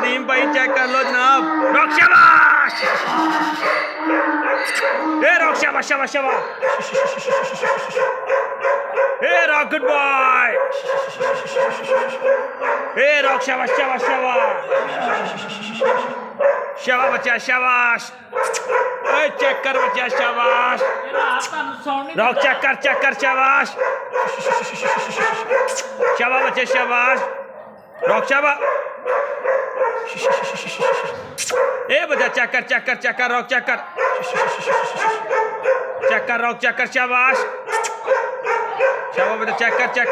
नदीम भाई चेक कर लो जनाब। रॉक शाबाश, ए रॉक शाबाश शाबाश शाबाश, a rock good boy, a rock शाबाश शाबाश शाबाश, शाबाश बच्चा शाबाश, ए चेक कर बच्चा शाबाश, रॉक चेक कर शाबाश, शाबाश बच्चे शाबाश, रॉक शाबाश, ए बच्चा चेक कर रॉक चेक कर रॉक चेक कर शाबाश, शाबाश बच्चा चेक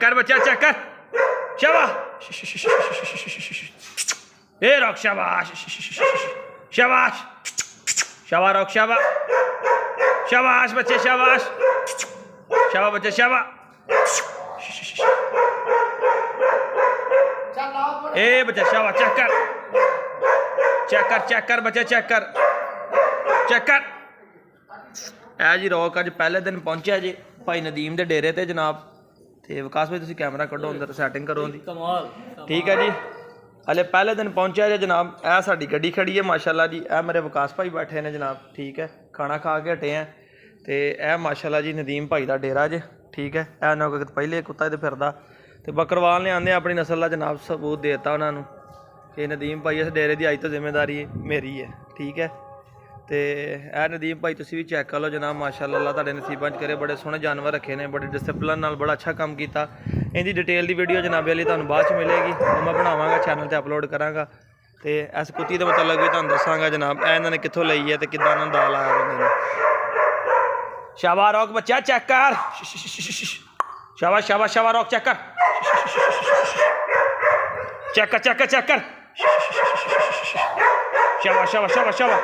कर बच्चा चेक कर शाबाश, ए रॉक शाबाश शाबाश शाबाश रॉक शाबाश, शाबाश बच्चे शाबाश, शाबाश बच्चे शाबाश, ए बच्चा शाबाश चेक कर बच्चे चेक कर ए जी रॉक अज पहले दिन पहुंचा जी भाई नदीम के डेरे ते जनाब। तो विकास भाई तुम कैमरा कड्डो अंदर सैटिंग करो दी, ठीक है जी। हले पहले दिन पहुंचा जी जनाब। ए साडी गड्डी खड़ी है माशाल्लाह जी। ए मेरे विकास भाई बैठे ने जनाब, ठीक है, खाना खा के हटे हैं। तो यह माशाल्लाह जी नदीम भाई का डेरा जे, ठीक है। ए ना पहले कुत्ता तो फिरदा तो बकरवाल ने आंदे अपनी नस्ल का जनाब सबूत देता उन्होंने कि नदीम भाई इस डेरे की अज तो जिम्मेदारी मेरी है, ठीक है। तो यह नदीम भाई तुम भी चेक कर लो जनाब, माशाल्लाह अल्लाह तुहाडे नसीबां च करे। बड़े सोहने जानवर रखे ने, बड़े डिसिपलिन नाल बड़ा अच्छा काम किया। इनकी डिटेल की वीडियो जनाबे वाली तुहानूं बाद च मिलेगी, वो मैं बनावांगा चैनल पर अपलोड करांगा। तो इस कुत्ती के मतलब भी तुहानूं दसांगा जनाब ए इन्होंने कित्थों लई है तो किद्दां इन्हां दाल आया बंदे ने। शाबाश रॉक बच्चा चेक कर, शाबाश शाबाश शाबाश रॉक चेक कर शाबाश शाबाश शाबाश शाबाश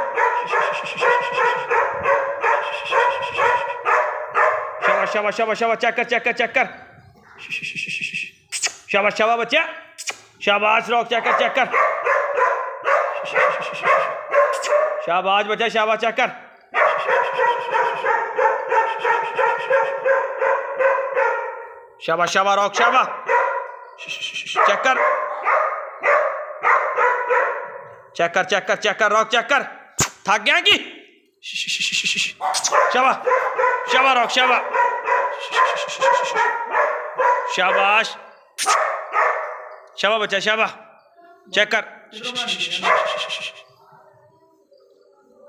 शाबाश शाबाश शाबाश चेक कर शाबाश शाबाश बच्चा शाबाश रॉक चेक कर शाबाश बच्चा शाबाश चेक कर शाबाश शाबाश रॉक शाबाश चेक कर रॉक चेक कर। थक गया कि शाबाश शाबाश रॉक शाबाश शाबाश शाबाश बच्चा शाबाश चेक कर